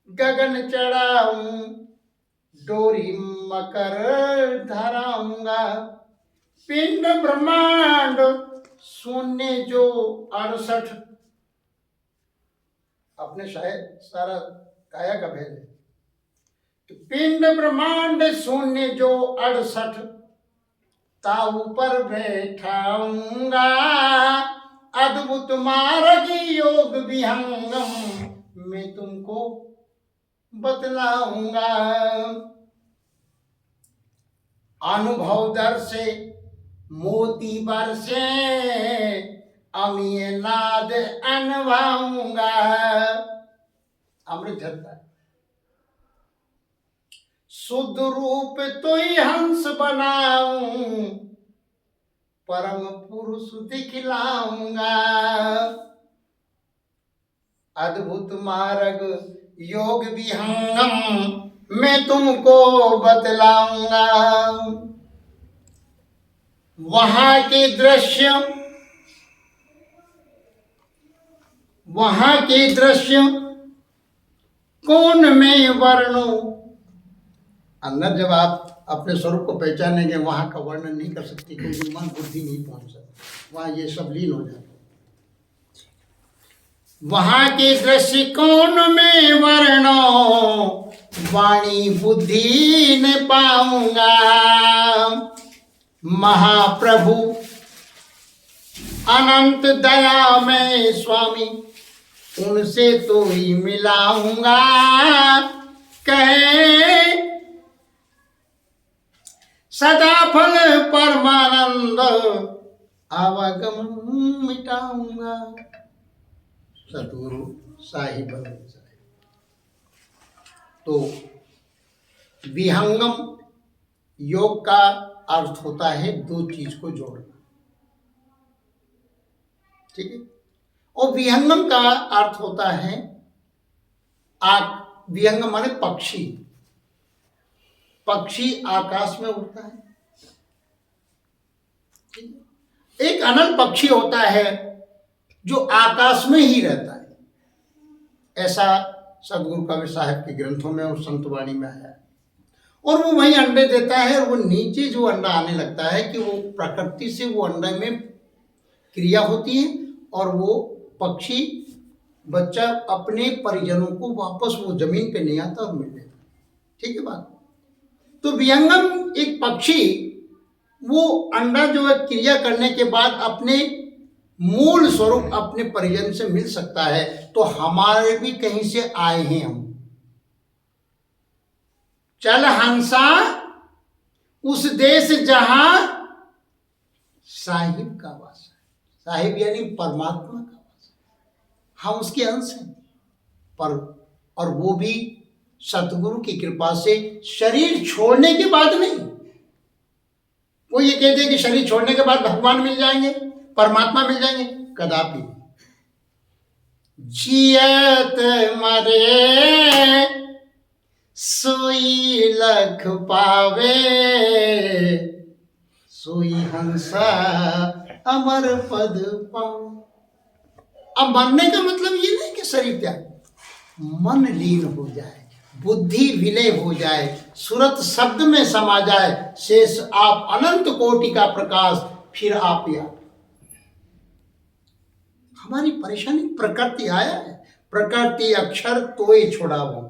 गगन चढ़ाऊं, डोरी मकर धराऊंगा। पिंड ब्रह्मांड शून्य जो 68, अपने शायद सारा काया का भेद है। तो पिंड ब्रह्मांड शून्य जो 68, ताऊ पर बैठाऊंगा। अद्भुत मार्ग योग विहंगम मैं तुमको बतलाऊंगा। अनुभव दर से मोती बरसे, अमीय नाद अनवाऊंगा। अमृत झरता है। शुद्ध रूप तो ही हंस बनाऊं, परम पुरुष दिखलाऊंगा। अद्भुत मार्ग योग विहंगम मैं तुमको बतलाऊंगा। वहां के दृश्य कौन में वर्णो। अंदर जब आप अपने स्वरूप को पहचानेंगे वहां का वर्णन नहीं कर सकते, क्योंकि मन बुद्धि नहीं पहुंच सकती, वहां ये सब लीन हो जाता है। वहां के दृश्य कौन में वर्णो, वाणी बुद्धि न पाऊंगा। महाप्रभु अनंत दया में स्वामी, उनसे तो ही मिलाऊंगा। कहे सदा फल परमानंद, आवागम मिटाऊंगा। सतगुरु साहिब। तो विहंगम योग का अर्थ होता है दो चीज को जोड़ना, ठीक है। और विहंगम का अर्थ होता है विहंगम माने पक्षी। पक्षी आकाश में उड़ता है। एक अनंत पक्षी होता है जो आकाश में ही रहता है। ऐसा सदगुरु कबीर साहब के ग्रंथों में और संतवाणी में आया है। और वो वही अंडे देता है, और वो नीचे जो अंडा आने लगता है कि वो प्रकृति से वो अंडे में क्रिया होती है, और वो पक्षी बच्चा अपने परिजनों को वापस वो जमीन पे नहीं आता और मिल लेता, ठीक है बात। तो विहंगम एक पक्षी, वो अंडा जो है क्रिया करने के बाद अपने मूल स्वरूप अपने परिजन से मिल सकता है। तो हमारे भी कहीं से आए हैं हम। चल हंसा उस देश जहां साहिब का वास है। साहिब यानी परमात्मा का वास है। हम उसके अंश हैं, पर और वो भी सतगुरु की कृपा से शरीर छोड़ने के बाद नहीं। वो ये कहते हैं कि शरीर छोड़ने के बाद भगवान मिल जाएंगे, परमात्मा मिल जाएंगे, कदापि। जियत मरे सोई लख पावे, सोई हंसा अमर पद पाओ। अब मरने का मतलब ये नहीं कि शरीर त्याग, मन लीन हो जाए, बुद्धि विलय हो जाए, सुरत शब्द में समा जाए, शेष आप अनंत कोटि का प्रकाश, फिर आप या। हमारी परेशानी प्रकृति आया है, प्रकृति अक्षर तोय छोड़ावो।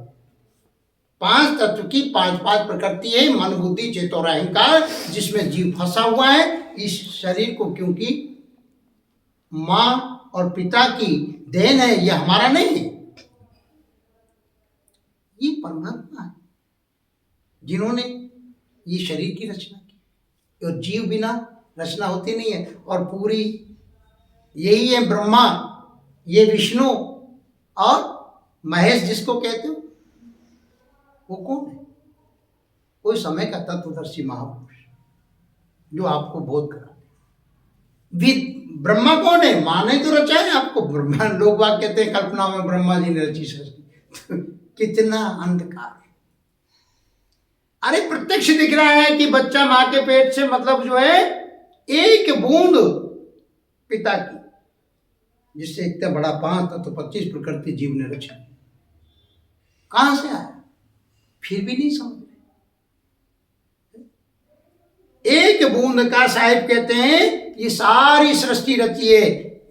5 तत्व की 5 प्रकृति है, मन बुद्धि चेतो और अहंकार, जिसमें जीव फंसा हुआ है इस शरीर को, क्योंकि माँ और पिता की देन है, ये हमारा नहीं है, ये परमात्मा है जिन्होंने ये शरीर की रचना की। और जीव बिना रचना होती नहीं है। और पूरी यही है ब्रह्मा, ये विष्णु और महेश जिसको कहते हो, वो कौन है? कोई समय का तत्वदर्शी महापुरुष जो आपको बोध करा। ब्रह्मा कौन है? माँ ने तो रचा है आपको। ब्रह्मा, लोग बात कहते हैं कल्पना में ब्रह्मा जी ने रची सृष्टि। कितना अंधकार। अरे प्रत्यक्ष दिख रहा है कि बच्चा मां के पेट से, मतलब जो है एक बूंद पिता की, जिससे इतना बड़ा 5 तत्व 25 प्रकृति जीव ने रचा। कहां से आया, फिर भी नहीं समझ रहे। एक बूंद का साहिब कहते हैं ये सारी सृष्टि रची है,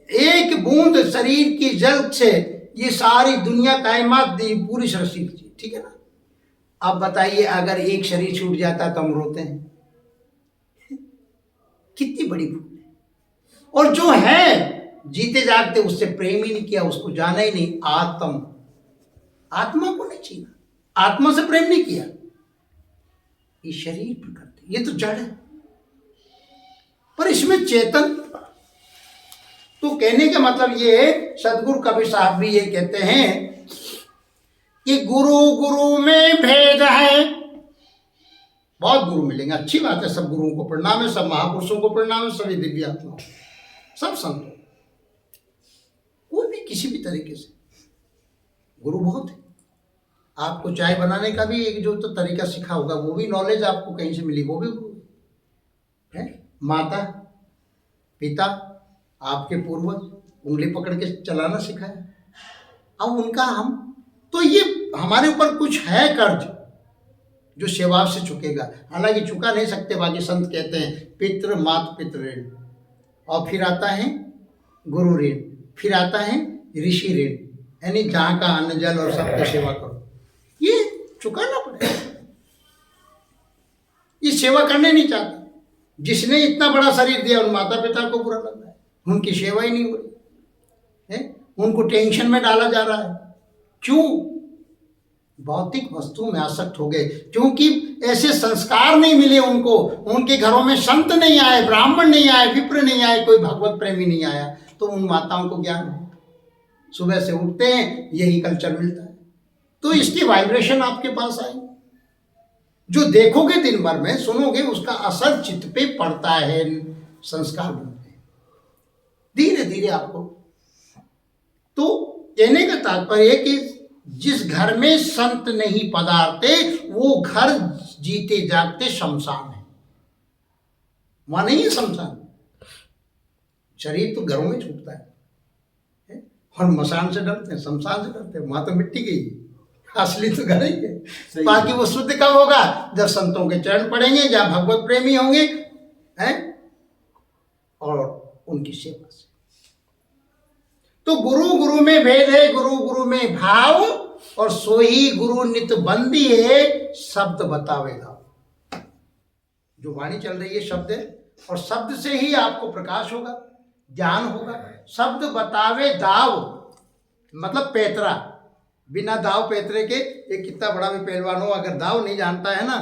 एक बूंद शरीर की जल से ये सारी दुनिया कायनात पूरी सृष्टि रची, ठीक है ना। अब बताइए अगर एक शरीर छूट जाता तो हम रोते हैं, कितनी बड़ी भूल है। और जो है जीते जागते उससे प्रेम ही नहीं किया, उसको जाना ही नहीं, आत्मा को नहीं छीना, आत्मा से प्रेम नहीं किया। ये शरीर प्रकृति ये तो जड़ है, पर इसमें चेतन। तो कहने का मतलब ये है, सदगुरु कबीर साहब भी ये कहते हैं कि गुरु गुरु में भेद है। बहुत गुरु मिलेंगे, अच्छी बात है, सब गुरुओं को प्रणाम है, सब महापुरुषों को प्रणाम है, सभी दिव्य आत्माओं, सब संतों, कोई भी किसी भी तरीके से गुरु बहुत है। आपको चाय बनाने का भी एक जो तो तरीका सीखा होगा, वो भी नॉलेज आपको कहीं से मिली, वो भी गुरु है। माता पिता आपके पूर्वज उंगली पकड़ के चलाना सिखाया, अब उनका हम तो ये हमारे ऊपर कुछ है कर्ज जो सेवा से चुकेगा, हालांकि चुका नहीं सकते। बाकी संत कहते हैं पितृ मात पितृ ऋण, और फिर आता है गुरु ऋण, फिर आता है ऋषि ऋण, यानी जहाँ का अन्न जल और सबकी सेवा करो, ये चुकाना पड़ेगा। ये सेवा करने नहीं चाहते, जिसने इतना बड़ा शरीर दिया उन माता पिता को बुरा लग रहा है, उनकी सेवा ही नहीं हो रही है, उनको टेंशन में डाला जा रहा है। क्यों? भौतिक वस्तु में आसक्त हो गए, क्योंकि ऐसे संस्कार नहीं मिले उनको, उनके घरों में संत नहीं आए, ब्राह्मण नहीं आए, विप्र नहीं आए, कोई भगवत प्रेमी नहीं आया, तो उन माताओं को ज्ञान हो, सुबह से उठते हैं यही कल्चर मिलता है, तो इसकी वाइब्रेशन आपके पास आई, जो देखोगे दिन भर में, सुनोगे, उसका असर चित्त पे पड़ता है, संस्कार बनते हैं धीरे धीरे आपको। तो कहने का तात्पर्य कि जिस घर में संत नहीं पधारते वो घर जीते जागते शमशान है, वहां नहीं है शमशान। शरीर तो घरों में छूटता है और मसान से डरते हैं, शमशान से डरते हैं, वहां तो मिट्टी गई, असली तो घर ही है। बाकी वो शुद्ध कब होगा? जब संतों के चरण पड़ेंगे, जब भगवत प्रेमी होंगे हैं और उनकी सेवा से। तो गुरु गुरु में भेद है, गुरु गुरु में भाव, और सोही गुरु नित बंदी है, शब्द बतावे दाव। जो वाणी चल रही है शब्द है, और शब्द से ही आपको प्रकाश होगा, ज्ञान होगा। शब्द बतावे दाव मतलब पैतरा, बिना दाव पैतरे के एक कितना बड़ा भी पहलवान हो, अगर दाव नहीं जानता है ना,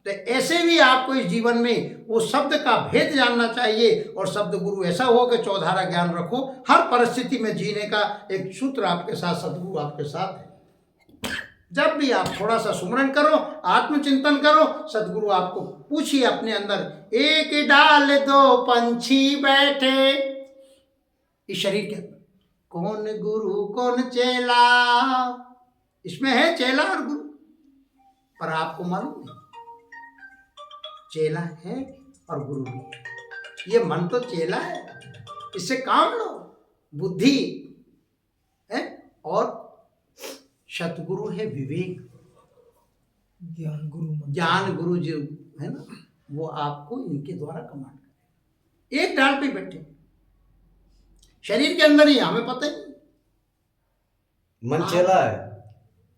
तो ऐसे भी आपको इस जीवन में वो शब्द का भेद जानना चाहिए। और शब्द गुरु ऐसा हो कि चौधारा ज्ञान रखो, हर परिस्थिति में जीने का एक सूत्र आपके साथ, सदगुरु आपके साथ है। जब भी आप थोड़ा सा सुमरन करो, आत्मचिंतन करो, सदगुरु आपको पूछिए अपने अंदर, एक डाल दो पंछी बैठे इस शरीर के अंदर, कौन गुरु कौन चेला, इसमें है चेला और गुरु, पर आपको मालूम नहीं चेला है और गुरु भी। ये मन तो चेला है, इससे काम लो, बुद्धि है, और सतगुरु है विवेक, ज्ञान गुरु जो है ना, वो आपको इनके द्वारा कमांड करे। एक डाल पे बैठे शरीर के अंदर ही, हमें पता ही मन चला है,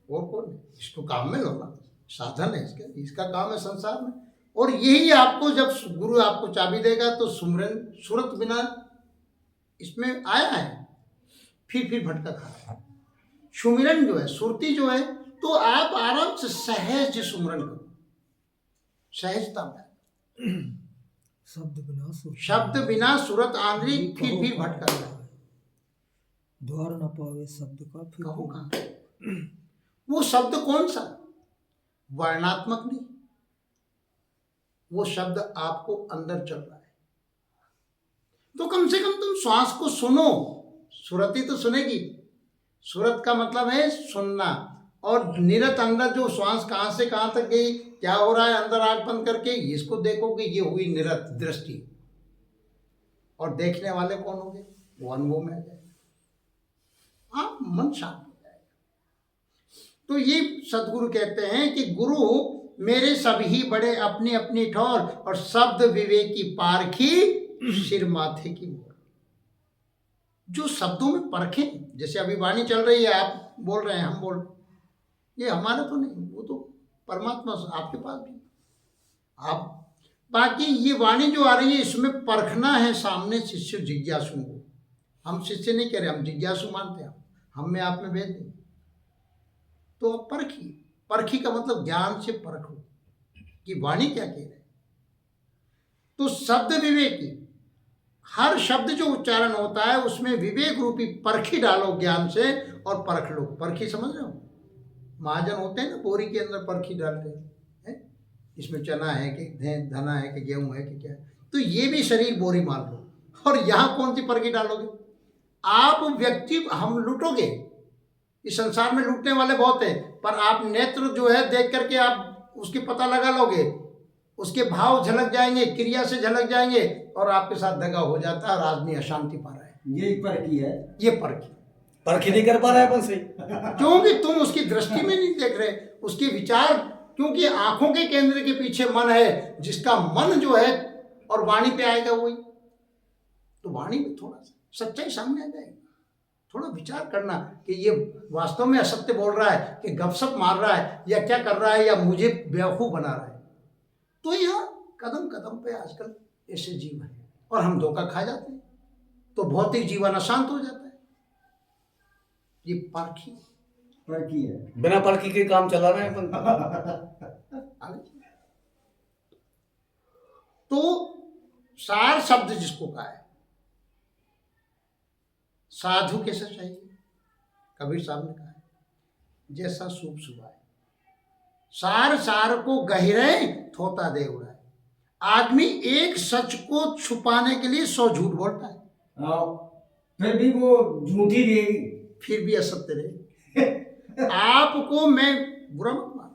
और कौन है? इसको काम में लो ना, साधन है इसका काम है संसार में। और यही आपको, जब गुरु आपको चाबी देगा तो सुमरन सूरत बिना इसमें आया है, फिर भटका खा। सुमिरन जो है, सुरती जो है, तो आप आराम से सहज सुमरन करो, सहजता में, शब्द बिना सूरत आंधी, फिर भटका है, द्वार न पावे शब्द का फिर कहोगा। वो शब्द कौन सा? वर्णात्मक नहीं, वो शब्द आपको अंदर चल रहा है। तो कम से कम तुम श्वास को सुनो, सुरती तो सुनेगी। सुरत का मतलब है सुनना, और निरत अंदर जो श्वास कहाँ से कहाँ तक गई, क्या हो रहा है अंदर, आंख बंद करके इसको देखोगे, ये हुई निरत दृष्टि। और देखने वाले कौन होंगे? वो अनुभव में आ जाएगा, आप मन शांत हो जाएगा। तो ये सदगुरु कहते हैं कि गुरु मेरे सभी बड़े अपनी अपनी ठौर और शब्द विवेकी पारखी सिर माथे की मोर। जो शब्दों में परखे, जैसे अभी वाणी चल रही है, आप बोल रहे हैं, हम बोल रहे हैं, ये हमारा तो नहीं, वो तो परमात्मा आपके पास भी। आप बाकी ये वाणी जो आ रही है इसमें परखना है सामने शिष्य जिज्ञासु को। हम शिष्य नहीं कह रहे, हम जिज्ञासु मानते हैं, हम में आप में भेद नहीं। तो आप परखिए, परखी का मतलब ज्ञान से परखो कि वाणी क्या कह रहे हैं। तो शब्द विवेकी, हर शब्द जो उच्चारण होता है उसमें विवेक रूपी परखी डालो ज्ञान से और परख लो। परखी समझ रहे हो, महाजन होते हैं ना, बोरी के अंदर परखी डालते हैं, इसमें चना है कि धना है कि गेहूं है कि क्या है, तो ये भी शरीर बोरी मान लो। और यहाँ कौन सी परखी डालोगे आप? व्यक्ति हम लूटोगे, इस संसार में लूटने वाले बहुत हैं, पर आप नेत्र जो है देख करके आप उसकी पता लगा लोगे, उसके भाव झलक जाएंगे, क्रिया से झलक जाएंगे, और आपके साथ दगा हो जाता है और आदमी अशांति पा रहा है। यही परखी है, ये परखी। परखी नहीं कर पा रहा है अपन से, क्योंकि तुम उसकी दृष्टि में नहीं देख रहे, उसके विचार, क्योंकि आंखों के केंद्र के पीछे मन है, जिसका मन जो है और वाणी पे आएगा वही। तो वाणी में थोड़ा सा सच्चाई सामने आ जाएगी। थोड़ा विचार करना कि ये वास्तव में असत्य बोल रहा है कि गपशप मार रहा है या क्या कर रहा है या मुझे बेवकूफ बना रहा है। तो यहाँ कदम कदम पे आजकल ऐसे जीव है और हम धोखा खा जाते हैं, तो भौतिक जीवन अशांत हो जाता है। ये परखी है। बिना परखी के काम चला रहे हैं अपन। तो सार शब्द जिसको कहा है, साधु कैसा चाहिए? कबीर साहब ने कहा है, जैसा सूप सुभाए, सार सार को गहरे थोता दे उड़ाए। आदमी एक सच को छुपाने के लिए 100 झूठ बोलता है, फिर भी वो झूठी रहेगी, फिर भी असत्य रहे। आपको मैं बुरा मत मान,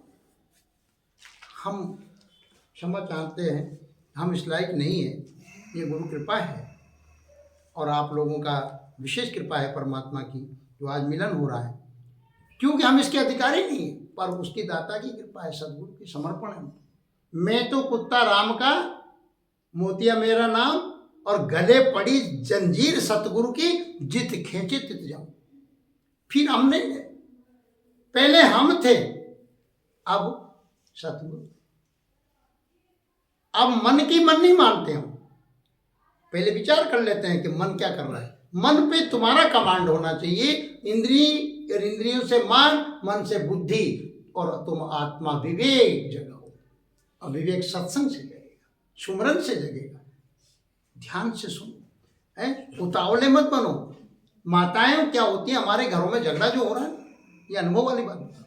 हम क्षमा चाहते हैं, हम इस लायक नहीं है, ये गुरु कृपा है और आप लोगों का विशेष कृपा है परमात्मा की, जो आज मिलन हो रहा है, क्योंकि हम इसके अधिकारी नहीं है, पर उसकी दाता की कृपा है, सदगुरु की समर्पण है। मैं तो कुत्ता राम का, मोतिया मेरा नाम, और गले पड़ी जंजीर सतगुरु की, जित खींचे तित जाऊं। फिर हम नहीं है, पहले हम थे, अब सतगुरु। अब मन की मन नहीं मानते हम, पहले विचार कर लेते हैं कि मन क्या कर रहा है। मन पे तुम्हारा कमांड होना चाहिए, इंद्रियों से मन से बुद्धि, और तुम आत्मा विवेक जगाओ। और विवेक सत्संग से जगेगा, सुमरन से जगेगा, ध्यान से सुनो, है उतावले मत बनो। माताएं क्या होती हैं, हमारे घरों में झगड़ा जो हो रहा है, ये अनुभव वाली बात है।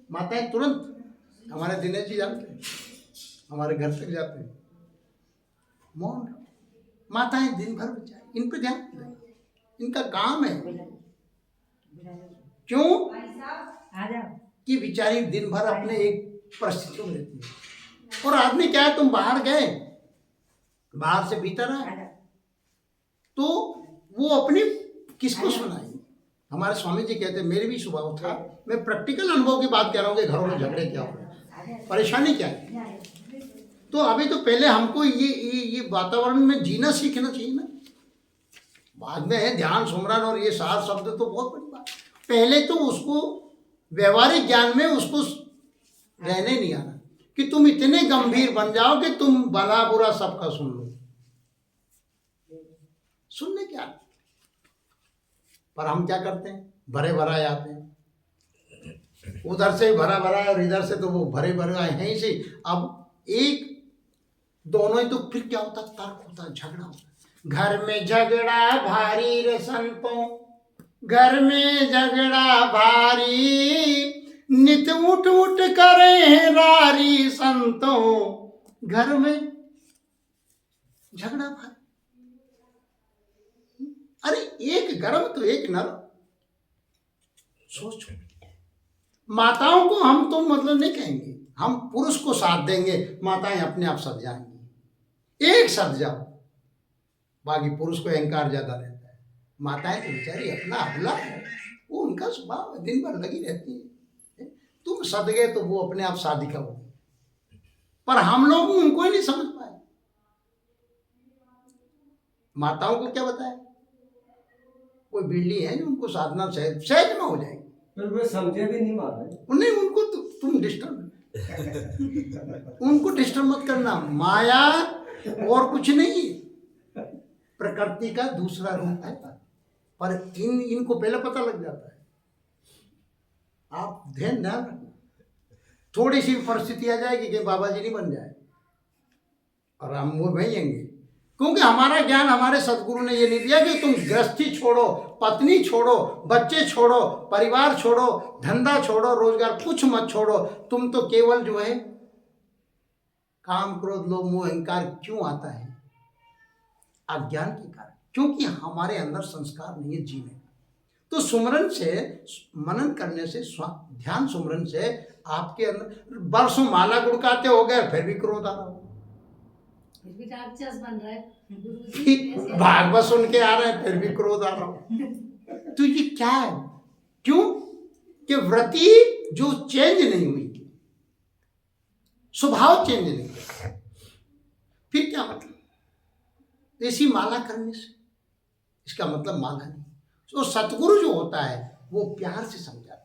माताएं तुरंत, हमारे दिनेश जी जानते हैं, हमारे घर तक जाते हैं, मौन। माताएं दिन भर बेचारी, इन पर ध्यान दें, इनका काम है। क्यों कि बेचारी दिन भर अपने एक परिस्थितियों में रहती है, और आदमी क्या है, तुम बाहर गए, बाहर से भीतर आए, तो वो अपनी किसको सुनाएंगे। हमारे स्वामी जी कहते हैं, मेरे भी स्वभाव था, मैं प्रैक्टिकल अनुभव की बात कह रहा हूँ कि घरों में झगड़े क्या हो रहे हैं, परेशानी क्या है। तो अभी तो पहले हमको ये वातावरण में जीना सीखना चाहिए ना, बाद में है ध्यान सुमरन और ये सार शब्द तो बहुत बड़ी बात। पहले तो उसको व्यवहारिक ज्ञान में उसको रहने नहीं आना, कि तुम इतने गंभीर बन जाओ कि तुम भला बुरा सबका सुन लो। सुनने क्या, पर हम क्या करते हैं, भरे भरा आते हैं, उधर से भरा भरा और इधर से तो वो भरे भरे आए हैं ही से। अब एक दोनों ही, तो फिर क्या होता, तर्क होता, झगड़ा होता। घर में झगड़ा भारी रे संतों, घर में झगड़ा भारी, नित उठ उठ करे रारी संतों, घर में झगड़ा भारी। अरे एक गर्म तो एक नरम, सोचो। माताओं को हम तो मतलब नहीं कहेंगे, हम पुरुष को साथ देंगे, माताएं अपने आप सध जाएंगी, एक सध जाओ। बाकी पुरुष को अहंकार ज्यादा रहता है, माताएं तो बेचारी अपना हल्ला है, वो उनका स्वभाव दिन भर लगी रहती है। वो सद गए तो वो अपने आप साधिका हो गई। पर हम लोग उनको ही नहीं समझ पाए। माताओं को क्या बताया, कोई बिल्ली है जो उनको साधना सहज में हो जाएगी। पर वे समझे भी नहीं महाराज। नहीं, उनको तुम डिस्टर्ब उनको डिस्टर्ब मत करना। माया और कुछ नहीं, प्रकृति का दूसरा रूप है। पर इनको पहले पता लग जाता है। आप ध्यान रखना, थोड़ी सी परिस्थिति आ जाएगी कि बाबा जी नहीं बन जाए और हम वो भैंगे, क्योंकि हमारा ज्ञान हमारे सदगुरु ने ये नहीं दिया कि तुम गृहस्थी छोड़ो, पत्नी छोड़ो, बच्चे छोड़ो, परिवार छोड़ो, धंधा छोड़ो, रोजगार कुछ मत छोड़ो। तुम तो केवल जो है काम, क्रोध, लोभ, मोह, अहंकार क्यों आता है? अज्ञान के कारण, क्योंकि हमारे अंदर संस्कार नहीं है जीने। तो सुमरन से, मनन करने से, ध्यान सुमरन से आपके अंदर बरसों माला गुड़काते हो गए, फिर भी क्रोध आ रहा हो, फिर भी राक्षस बन रहा है, भागवत सुन के आ रहे हैं फिर भी क्रोध आ रहा हो। तो ये क्या है? क्यों कि व्रति जो चेंज नहीं हुई, स्वभाव चेंज नहीं हुआ, फिर क्या मतलब? ऐसी माला करने से इसका मतलब माला नहीं। तो सतगुरु जो होता है वो प्यार से समझाते हैं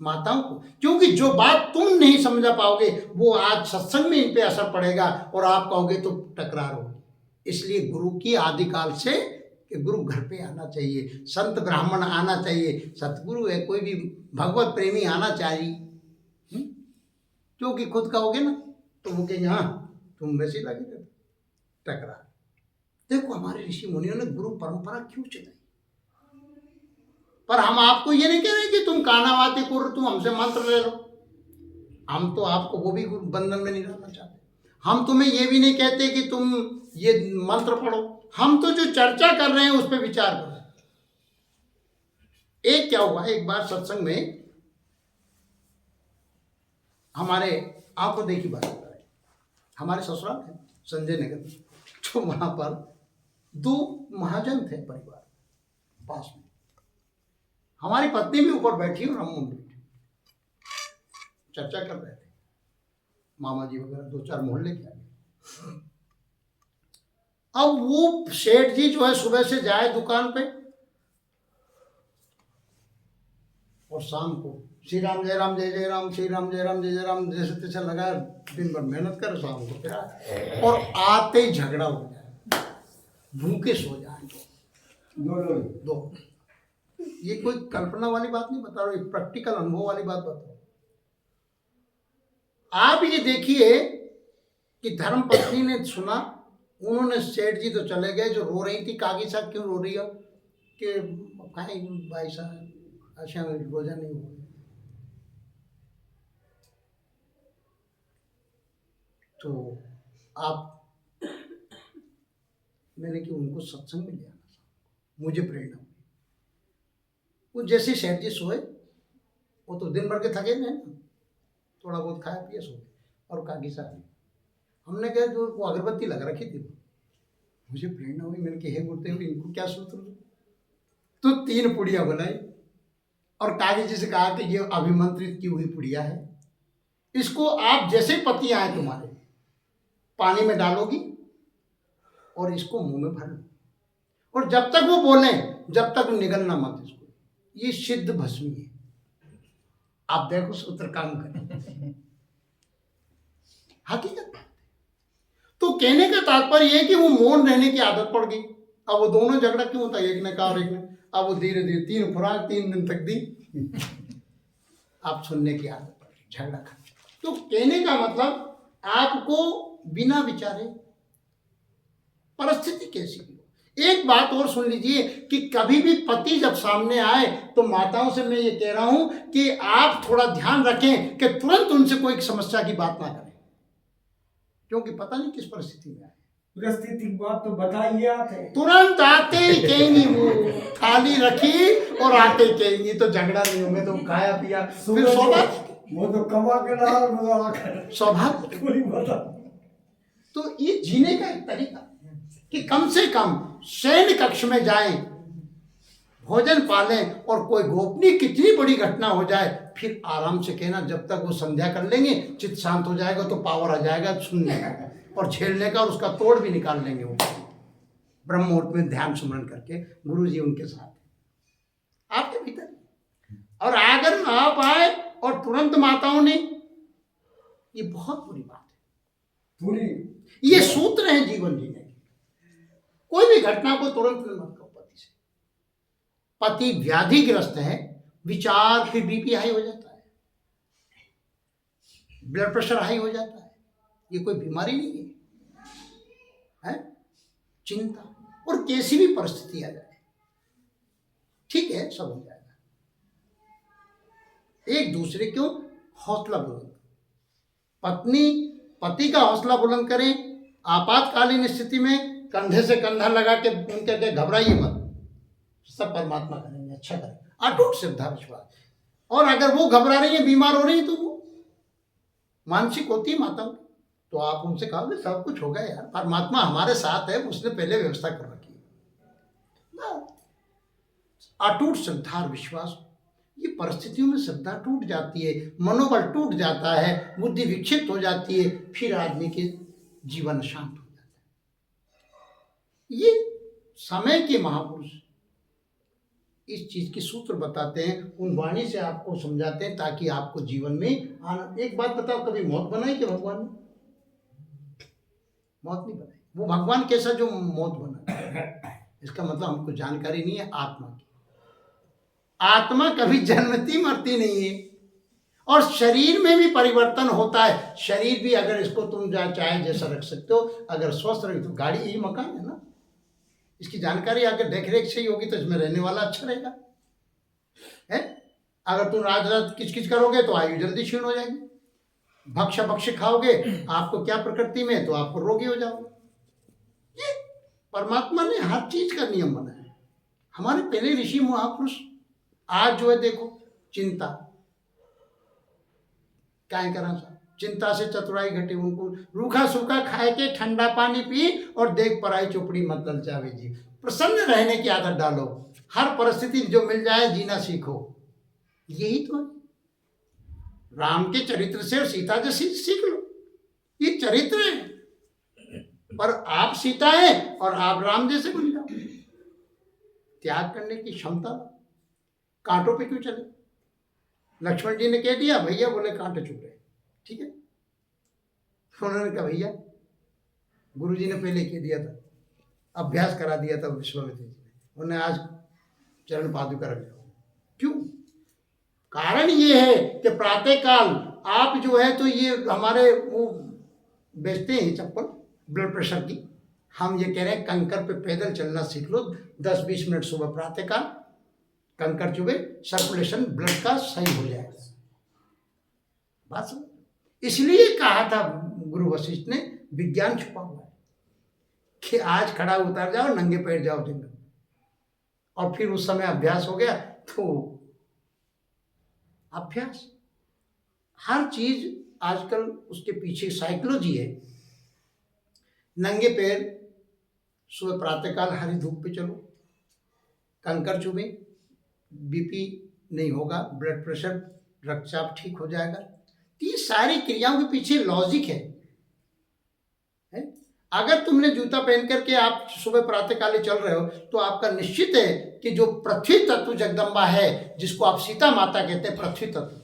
माताओं को, क्योंकि जो बात तुम नहीं समझा पाओगे वो आज सत्संग में इन पे असर पड़ेगा और आप कहोगे तो टकरार होगी। इसलिए गुरु की आदिकाल से कि गुरु घर पे आना चाहिए, संत ब्राह्मण आना चाहिए, सतगुरु है कोई भी भगवत प्रेमी आना चाहिए। क्योंकि खुद कहोगे ना तो वो कहेंगे हाँ तुम वैसे लगे टकरार। देखो हमारे ऋषि मुनियों ने गुरु परंपरा क्यों चलाई, पर हम आपको ये नहीं कह रहे कि तुम कानावाती कुर्र तुम हमसे मंत्र ले लो। हम तो आपको वो भी बंधन में नहीं रहना चाहते। हम तुम्हें ये भी नहीं कहते कि तुम ये मंत्र पढ़ो। हम तो जो चर्चा कर रहे हैं उस पर विचार कर रहे हैं। एक क्या हुआ, एक बार सत्संग में हमारे आंखों देखी बात बता रहे, हमारे ससुराल है संजय नगर, तो वहां पर दो महाजन थे परिवार पास में। हमारी पत्नी भी ऊपर बैठी और हम बैठे चर्चा कर रहे थे। मामा जी वगैरह दो चार मोहल्ले के आगे। अब वो सेठ जी जो है सुबह से जाए दुकान पे और शाम को श्री राम जय राम जय जय राम, श्री राम जय राम जय जय राम जैसे तैसे लगा, दिन भर मेहनत कर, शाम को फिर आए और आते ही झगड़ा हो जाए, भूखे सो जाए दो। ये कोई कल्पना वाली बात नहीं बता रहा हूँ, प्रैक्टिकल अनुभव वाली बात बता रहा हूँ। आप ये देखिए कि धर्म पत्नी ने सुना, उन्होंने सेठ जी तो चले गए, जो रो रही थी कागी साहब क्यों रो रही हो कि कहीं भाई साहब अच्छा रोजा नहीं हुआ। तो आप मैंने कि उनको सत्संग में ले आना, मुझे प्रेरणा हुई। वो जैसे सेठ जी सोए, वो तो दिन भर के थके हैं, थोड़ा बहुत खाया पिया सो गए। और कागी साहब हमने कहा जो वो अगरबत्ती लगा रखी थी, मुझे प्रेरणा हुई। मैंने कहा हे गुरुदेव इनको क्या सूत्र दो, तो 3 पुड़िया बनाई और कागी जी से कहा कि ये अभिमंत्रित की हुई पुड़िया है, इसको आप जैसे पति आए तुम्हारे पानी में डालोगी और इसको मुंह में भर लो, और जब तक वो बोले जब तक निगलना मत इसको। ये सिद्ध भस्मी है, आप देखो सूत्र काम करें, हकीकत। तो कहने का तात्पर्य यह कि वो मौन रहने की आदत पड़ गई। अब वो दोनों झगड़ा क्यों होता है, एक ने कहा और एक ने, अब वो धीरे धीरे 3 खुराक 3 दिन तक दी, आप सुनने की आदत पड़ गई, झगड़ा खा। तो कहने का मतलब आपको बिना विचारे परिस्थिति कैसी भी हो। एक बात और सुन लीजिए कि कभी भी पति जब सामने आए तो माताओं से मैं ये कह रहा हूं कि आप थोड़ा ध्यान रखें कि तुरंत उनसे कोई समस्या की बात ना करें, क्योंकि पता नहीं किस परिस्थिति में आए। परिस्थिति की बात तो बताइए आप। तुरंत आते ही कहेंगी, वो थाली रखी और आते ही कहेंगी, तो झगड़ा नहीं होंगे तो खाया पिया फिर स्वभाव, वो तो कमा के ला स्वभाव। पूरी बता। तो ये जीने का एक तरीका कि कम से कम शयन कक्ष में जाएं, भोजन पालें, और कोई गोपनीय कितनी बड़ी घटना हो जाए फिर आराम से कहना, जब तक वो संध्या कर लेंगे, चित्त शांत हो जाएगा तो पावर आ जाएगा सुनने का और झेलने का, और उसका तोड़ भी निकाल लेंगे वो। ब्रह्म मुहूर्त में ध्यान सुमरण करके गुरु जी उनके साथ हैं, आपके भीतर। और अगर आप आए और तुरंत माताओं ने, ये बहुत बुरी बात है। पूरी ये सूत्र है जीवन जीने के। कोई भी घटना को तुरंत मत करो पति से। पति व्याधिग्रस्त है, विचार, फिर बीपी हाई हो जाता है, ब्लड प्रेशर हाई हो जाता है, ये कोई बीमारी नहीं है, चिंता, और कैसी भी परिस्थिति आ जाए, ठीक है, सब हो जाएगा। एक दूसरे को हौसला बुलंद, पत्नी पति का हौसला बुलंद करें। आपातकालीन स्थिति में कंधे से कंधा लगा के उनके घबराइए मत, सब परमात्मा करेंगे, अच्छा करेंगे, अटूट श्रद्धा विश्वास। और अगर वो घबरा रही है, बीमार हो रही है, तो वो मानसिक होती है माता, तो आप उनसे कहोगे सब कुछ होगा यार, परमात्मा हमारे साथ है, उसने पहले व्यवस्था कर रखी है। अटूट श्रद्धा और विश्वास। ये परिस्थितियों में श्रद्धा टूट जाती है, मनोबल टूट जाता है, बुद्धि विक्षिप्त हो जाती है, फिर आदमी के जीवन शांत हो जाता है। ये समय के महापुरुष इस चीज की सूत्र बताते हैं, उन वाणी से आपको समझाते हैं, ताकि आपको जीवन में आना। एक बात बताओ, कभी मौत बनाई कि भगवान ने? मौत नहीं बनाई। वो भगवान कैसा जो मौत बना? इसका मतलब हमको जानकारी नहीं है आत्मा की। आत्मा कभी जन्मती मरती नहीं है, और शरीर में भी परिवर्तन होता है। शरीर भी अगर इसको तुम चाहे जैसा रख सकते हो, अगर स्वस्थ रहे तो गाड़ी यही मकान है ना, इसकी जानकारी अगर देख रेख सही होगी तो इसमें रहने वाला अच्छा रहेगा, है? अगर तुम रात रात किचकिच करोगे तो आयु जल्दी क्षीण हो जाएगी। भक्ष खाओगे आपको क्या प्रकृति में, तो आपको रोगी हो जाओगे। ये परमात्मा ने हर चीज का नियम बनाया है। हमारे पहले ऋषि महापुरुष आज जो है देखो, चिंता क्या करा, चिंता से चतुराई घटी उनको, रूखा सूखा खाए के ठंडा पानी पी, और देख पराई चोपड़ी मत ललचावे जी। प्रसन्न रहने की आदत डालो, हर परिस्थिति जो मिल जाए जीना सीखो। यही तो है राम के चरित्र से, और सीता जी सीख लो, ये चरित्र है। पर आप सीता है और आप राम जैसे बन जाओ। त्याग करने की क्षमता, कांटों पे क्यों चले? लक्ष्मण जी ने कह दिया भैया, बोले कांटे चुभे, ठीक है। उन्होंने कहा भैया, गुरु जी ने पहले कह दिया था, अभ्यास करा दिया था विश्वामित्र जी ने, उन्हें आज चरण पादुका रख लो। क्यों? कारण ये है कि प्रातः काल आप जो है, तो ये हमारे वो बेचते हैं चप्पल ब्लड प्रेशर की, हम ये कह रहे हैं कंकर पे पैदल चलना सीख लो 10-20 मिनट सुबह प्रातः काल, कंकर चुभे, सर्कुलेशन ब्लड का सही हो जाएगा। बात समझ? इसलिए कहा था गुरु वशिष्ठ ने, विज्ञान छुपा हुआ है कि आज खड़ा उतार जाओ, नंगे पैर जाओ जंगल में, और फिर उस समय अभ्यास हो गया तो अभ्यास, हर चीज आजकल उसके पीछे साइकोलॉजी है। नंगे पैर सुबह प्रातःकाल हरी धूप पे चलो, कंकर चुभे, बीपी नहीं होगा, ब्लड प्रेशर रक्तचाप ठीक हो जाएगा। ये सारी क्रियाओं के पीछे लॉजिक है? अगर तुमने जूता पहन करके आप सुबह प्रातःकाल चल रहे हो, तो आपका निश्चित है कि जो पृथ्वी तत्व जगदम्बा है, जिसको आप सीता माता कहते हैं, पृथ्वी तत्व,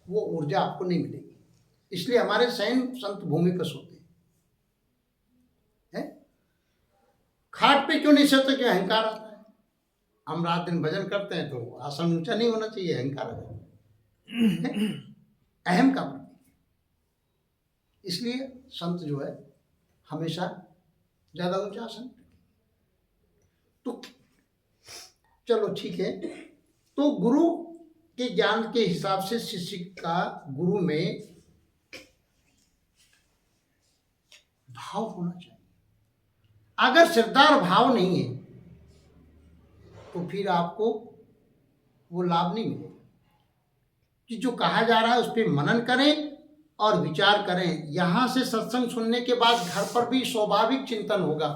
वो ऊर्जा आपको नहीं मिलेगी। इसलिए हमारे सैन संत भूमि पर सोते हैं। खाट पे क्यों नहीं सोते? क्यों? अहंकार आता है। हम रात दिन भजन करते हैं तो आसन ऊंचा नहीं होना चाहिए, अहंकार आता है, अहम का प्रतीक। इसलिए संत जो है हमेशा ज्यादा ऊंचा आसन। तो चलो ठीक है, तो गुरु के ज्ञान के हिसाब से शिष्य का गुरु में भाव होना चाहिए। अगर श्रद्धा और भाव नहीं है तो फिर आपको वो लाभ नहीं मिलेगा। कि जो कहा जा रहा है उस पर मनन करें और विचार करें। यहाँ से सत्संग सुनने के बाद घर पर भी स्वाभाविक चिंतन होगा।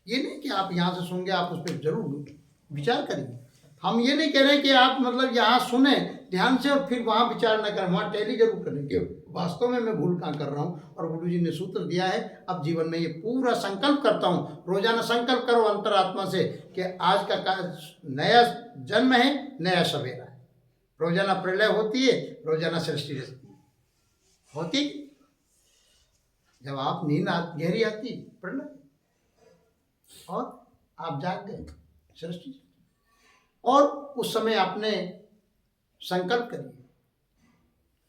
ये नहीं कि आप यहाँ से सुनेंगे, आप उस पर जरूर विचार करेंगे। हम ये नहीं कह रहे कि आप मतलब यहाँ सुने ध्यान से और फिर वहाँ विचार न करें, वहाँ टैली जरूर करेंगे। वास्तव में मैं भूल कहाँ कर रहा हूँ, और गुरु जी ने सूत्र दिया है। अब जीवन में ये पूरा संकल्प करता हूँ, रोजाना संकल्प करो अंतरात्मा से कि आज का नया जन्म है, नया सवेरा है। रोजाना प्रलय होती है, रोजाना सृष्टि रहती है, होती। जब आप नींद गहरी आती प्रलय, और आप जाग गए सृष्टि। और उस समय आपने संकल्प करिए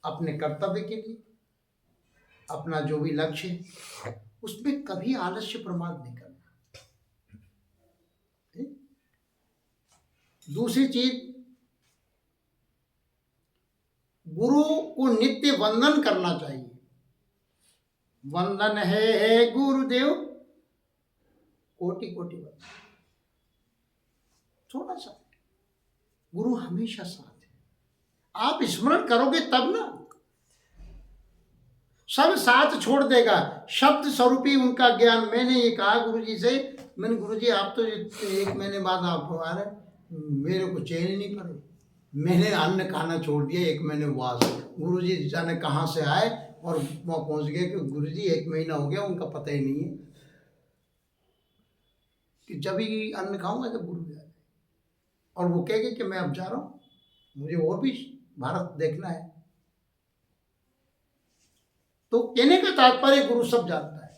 अपने कर्तव्य के लिए, अपना जो भी लक्ष्य है उसमें कभी आलस्य प्रमाद नहीं करना। दूसरी चीज, गुरु को नित्य वंदन करना चाहिए। वंदन है गुरुदेव, कोटि कोटि वंदन। थोड़ा सा गुरु हमेशा साथ है, आप स्मरण करोगे तब ना, सब साथ छोड़ देगा। शब्द स्वरूपी उनका ज्ञान। मैंने ये कहा गुरु जी से, मैंने गुरु जी आप तो 1 महीने बाद आप आ रहे, मेरे को चैन ही नहीं पड़े। मैंने अन्न खाना छोड़ दिया, 1 महीने वास। गुरु जी जाने कहाँ से आए और वहाँ पहुँच गए कि गुरु जी 1 महीना हो गया, उनका पता ही नहीं है कि जब ही अन्न खाऊंगा जब गुरु जी आए। और वो कहेंगे कि मैं अब जा रहा हूँ, मुझे और भी भारत देखना है। तो कहने का तात्पर्य गुरु सब जानता है,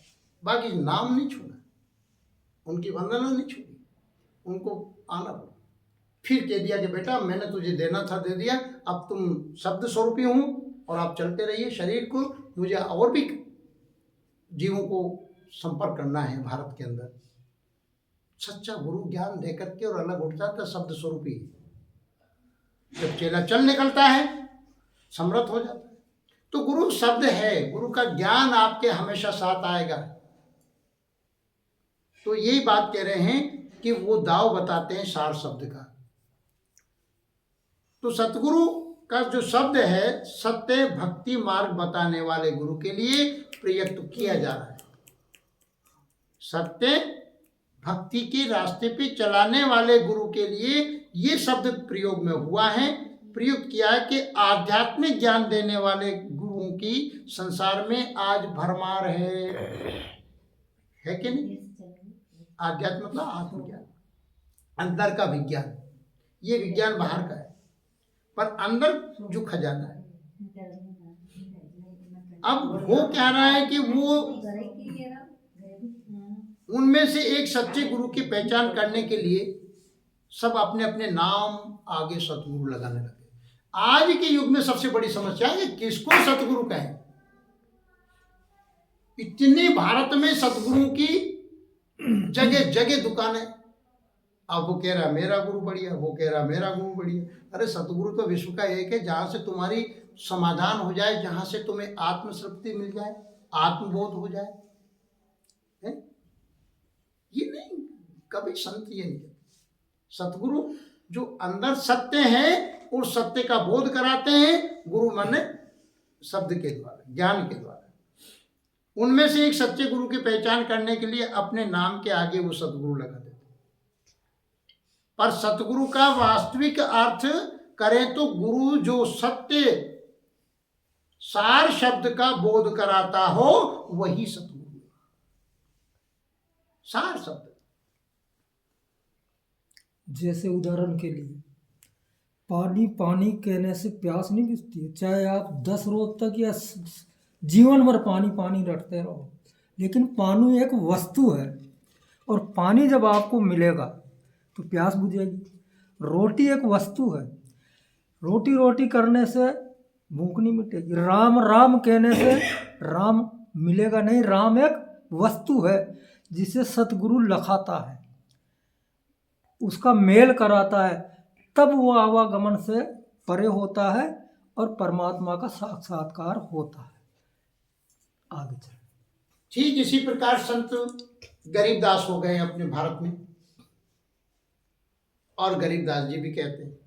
बाकी नाम नहीं छोड़ा, उनकी वंदना नहीं छोड़ी, उनको आना पड़ा। फिर कह दिया कि बेटा मैंने तुझे देना था दे दिया, अब तुम शब्द स्वरूपी हूँ और आप चलते रहिए शरीर को। मुझे और भी जीवों को संपर्क करना है भारत के अंदर। सच्चा गुरु ज्ञान देकर के और अलग उठ जाता शब्द स्वरूपी। जब चेला चल निकलता है, समर्थ हो जाता है। तो गुरु शब्द है, गुरु का ज्ञान आपके हमेशा साथ आएगा। तो यही बात कह रहे हैं कि वो दाव बताते हैं सार शब्द का। तो सतगुरु का जो शब्द है, सत्य भक्ति मार्ग बताने वाले गुरु के लिए प्रयुक्त किया जा रहा है। सत्य भक्ति के रास्ते पे चलाने वाले गुरु के लिए ये शब्द प्रयोग में हुआ है, प्रयुक्त किया है कि आध्यात्मिक ज्ञान देने वाले गुरुओं की संसार में आज भरमार है कि नहीं? आध्यात्म मतलब आत्मज्ञान, अंदर का विज्ञान। ये विज्ञान बाहर का है, पर अंदर जो खजाना है। अब वो कह रहा है कि वो उनमें से एक सच्चे गुरु की पहचान करने के लिए सब अपने अपने नाम आगे सतगुरु लगाने लगे। आज के युग में सबसे बड़ी समस्या है कि किसको सतगुरु कहें। इतने भारत में सतगुरु की जगह जगह दुकानें। अब वो कह रहा मेरा गुरु बढ़िया, वो कह रहा मेरा गुरु बढ़िया। अरे सतगुरु तो विश्व का एक है, जहां से तुम्हारी समाधान हो जाए, जहां से तुम्हें आत्मतृप्ति मिल जाए, आत्मबोध हो जाए। है? ये नहीं, कभी संत ये नहीं कहते। सतगुरु जो अंदर सत्य है और सत्य का बोध कराते हैं, गुरु माने शब्द के द्वारा, ज्ञान के द्वारा। उनमें से एक सच्चे गुरु की पहचान करने के लिए अपने नाम के आगे वो सतगुरु लगा देते। पर सतगुरु का वास्तविक अर्थ करें तो गुरु जो सत्य सार शब्द का बोध कराता हो वही सतगुरु। सार शब्द, जैसे उदाहरण के लिए पानी पानी कहने से प्यास नहीं बुझती है। चाहे आप 10 रोज तक या जीवन भर पानी पानी रटते रहो, लेकिन पानी एक वस्तु है, और पानी जब आपको मिलेगा तो प्यास बुझेगी। रोटी एक वस्तु है, रोटी रोटी करने से भूख नहीं मिटेगी। राम राम कहने से राम मिलेगा नहीं। राम एक वस्तु है जिसे सतगुरु लखाता है, उसका मेल कराता है, तब वो आवागमन से परे होता है और परमात्मा का साक्षात्कार होता है। आगे चल। ठीक इसी प्रकार संत गरीबदास हो गए अपने भारत में, और गरीबदास जी भी कहते हैं।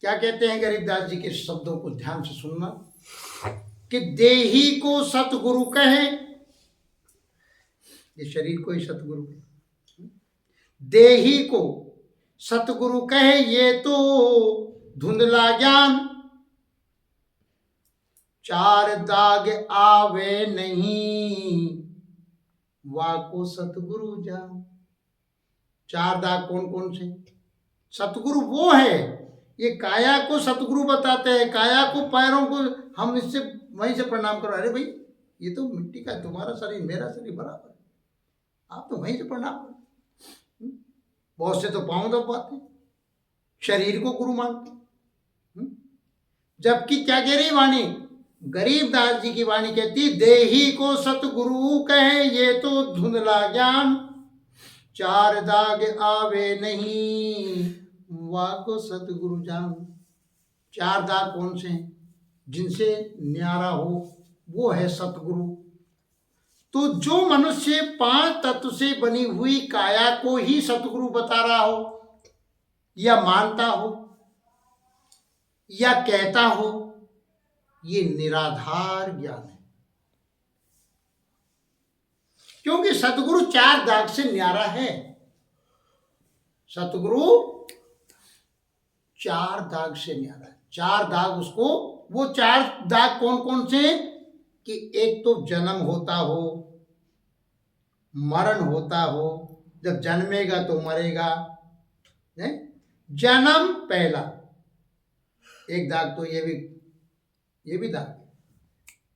क्या कहते हैं गरीबदास जी के शब्दों को ध्यान से सुनना, कि देही को सतगुरु कहें। ये शरीर को ही सतगुरु कहें। देही को सतगुरु कहे ये तो धुंधला ज्ञान, चार दाग आवे नहीं वाको सतगुरु जान। चार दाग कौन कौन से? सतगुरु वो है, ये काया को सतगुरु बताते हैं, काया को पैरों को हम इससे वहीं से प्रणाम करो। अरे भाई ये तो मिट्टी का, तुम्हारा शरीर मेरा शरीर बराबर है, आप तो वहीं से प्रणाम करो। बहुत से तो पाँव दबाते, शरीर को गुरु मानते। जबकि क्या कह रही वाणी? गरीबदास जी की वाणी कहती, देही को सतगुरु कहे ये तो धुंधला ज्ञान, चार दाग आवे नहीं वाको सतगुरु जान। चार दाग कौन से हैं? जिनसे न्यारा हो वो है सतगुरु। तो जो मनुष्य पांच तत्व से बनी हुई काया को ही सतगुरु बता रहा हो, या मानता हो, या कहता हो, ये निराधार ज्ञान है। क्योंकि सतगुरु चार दाग से न्यारा है। सतगुरु चार दाग से न्यारा है। चार दाग उसको, वो चार दाग कौन कौन से? कि एक तो जन्म होता हो, मरण होता हो, जब जन्मेगा तो मरेगा, है? जन्म पहला एक दाग, तो ये भी दाग।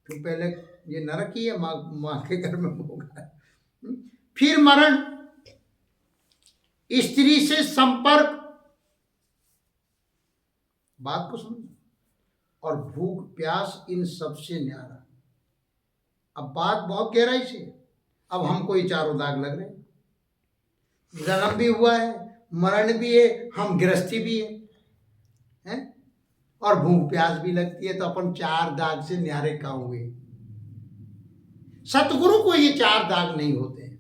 तो पहले ये नरक ही है, माँ के घर में होगा। फिर मरण, स्त्री से संपर्क, बात को समझो, और भूख प्यास, इन सबसे न्यारा। अब बात बहुत गहराई से, अब हमको ये चारों दाग लग रहे हैं। जन्म भी हुआ है, मरण भी है, हम गृहस्थी भी है, और भूख प्यास भी लगती है, तो अपन चार दाग से न्यारे कहाँ हुए? सतगुरु को ये चार दाग नहीं होते हैं।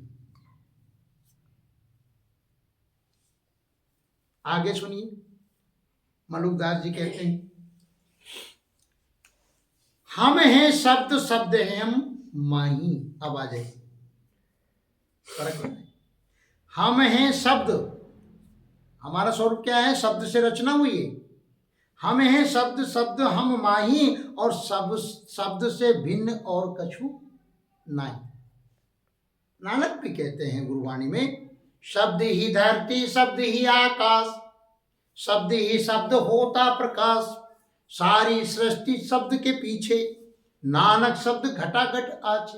आगे सुनिए, मलुकदास जी कहते हैं, हम हैं शब्द, शब्द हैं हम माही। अब आ जाए फर्क है। हम हैं शब्द, हमारा स्वरूप क्या है? शब्द से रचना हुई है। हम हैं शब्द, शब्द हम माही, और सब शब्द से भिन्न और कछु नहीं। नानक भी कहते हैं गुरुवाणी में, शब्द ही धरती, शब्द ही आकाश, शब्द ही शब्द होता प्रकाश, सारी सृष्टि शब्द के पीछे, नानक शब्द घटाघट आचे।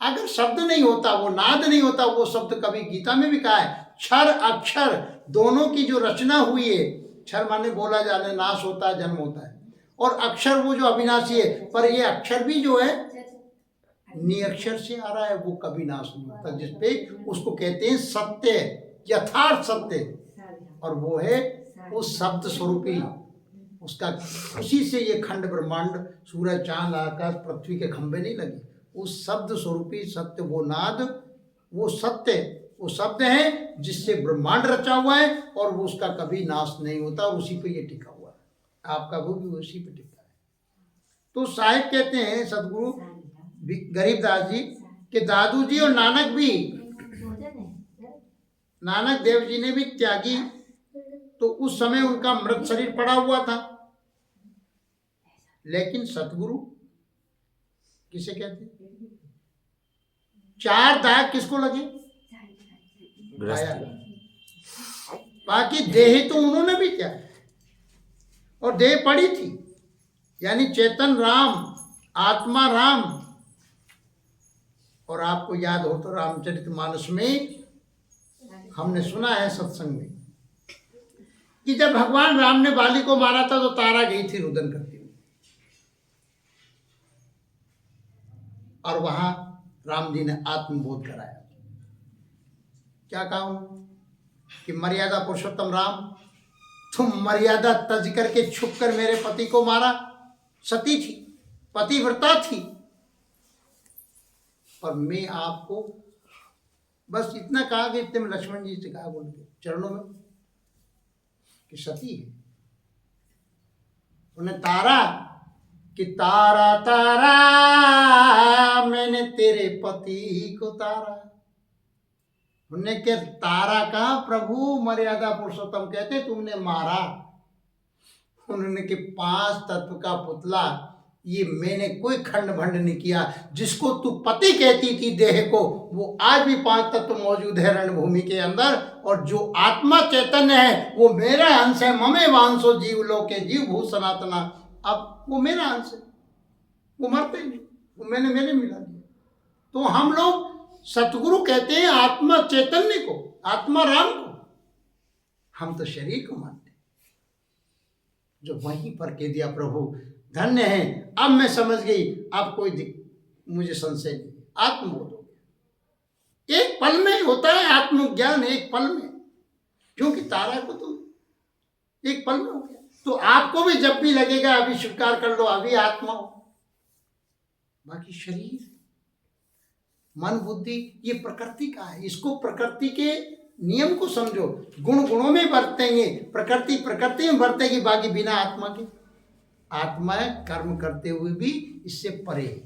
अगर शब्द नहीं होता, वो नाद नहीं होता, वो शब्द कभी गीता में भी कहा है, क्षर अक्षर दोनों की जो रचना हुई है, क्षर माने बोला जाने, नाश होता है, जन्म होता है, और अक्षर वो जो अविनाशी है, पर ये अक्षर भी जो है निअक्षर से आ रहा है, वो कभी नाश नहीं होता, जिसपे उसको कहते हैं सत्य, यथार्थ सत्य, और वो है उस शब्द स्वरूपी उसका। उसी से ये खंड ब्रह्मांड, सूरज चांद आकाश पृथ्वी के खंभे नहीं लगे, उस शब्द स्वरूपी सत्य, वो नाद, वो सत्य, वो शब्द है जिससे ब्रह्मांड रचा हुआ है, और वो उसका कभी नाश नहीं होता, और उसी पे ये टिका हुआ है। आपका वो भी उसी पे टिका है। तो साहिब कहते हैं सदगुरु गरीबदास जी के दादू जी और नानक भी, नानक देव जी ने भी त्यागी, तो उस समय उनका मृत शरीर पड़ा हुआ था। लेकिन सतगुरु किसे कहते हैं? चार दाग किसको लगे? बाकी देह तो उन्होंने भी किया, और देह पड़ी थी, यानी चेतन राम, आत्मा राम। और आपको याद हो तो रामचरितमानस में हमने सुना है सत्संग में कि जब भगवान राम ने बाली को मारा था, तो तारा गई थी रुदन करती हुई, और वहां राम जी ने आत्मबोध कराया। क्या कहा कि मर्यादा पुरुषोत्तम राम, तुम मर्यादा तज करके छुप कर मेरे पति को मारा। सती थी, पतिव्रता थी, पर मैं आपको बस इतना कहा कि इतने में लक्ष्मण जी से कहा, बोल के चरणों में कि सती है। उन्हें तारा कि तारा तारा मैंने तेरे पति को तारा, उन्होंने के तारा का प्रभु मर्यादा पुरुषोत्तम कहते तुमने मारा। उन्होंने कि 5 तत्व का पुतला ये मैंने कोई खंड भंड नहीं किया। जिसको तू पति कहती थी देह को, वो आज भी 5 तत्व मौजूद है रणभूमि के अंदर। और जो आत्मा चैतन्य है वो मेरा अंश है। ममे वांसो जीव लोके जीव भू सनातना। अब वो मेरा अंश है, वो मरते नहीं, वो मैंने मिला दिया। तो हम लोग सतगुरु कहते हैं आत्मा चैतन्य को, आत्मा राम को, हम तो शरीर को मानते हैं। जो वहीं पर कह दिया प्रभु धन्य है, अब मैं समझ गई, अब कोई मुझे संशय नहीं, आत्मबोध हो गया। एक पल में होता है आत्मज्ञान, एक पल में, क्योंकि तारा को तो एक पल में हो गया। तो आपको भी जब भी लगेगा अभी स्वीकार कर लो, अभी आत्मा हो, बाकी शरीर मन बुद्धि ये प्रकृति का है। इसको प्रकृति के नियम को समझो, गुण गुणों में बरतेंगे, प्रकृति प्रकृति में बरतेगी, बाकी बिना आत्मा के। आत्मा कर्म करते हुए भी इससे परे है,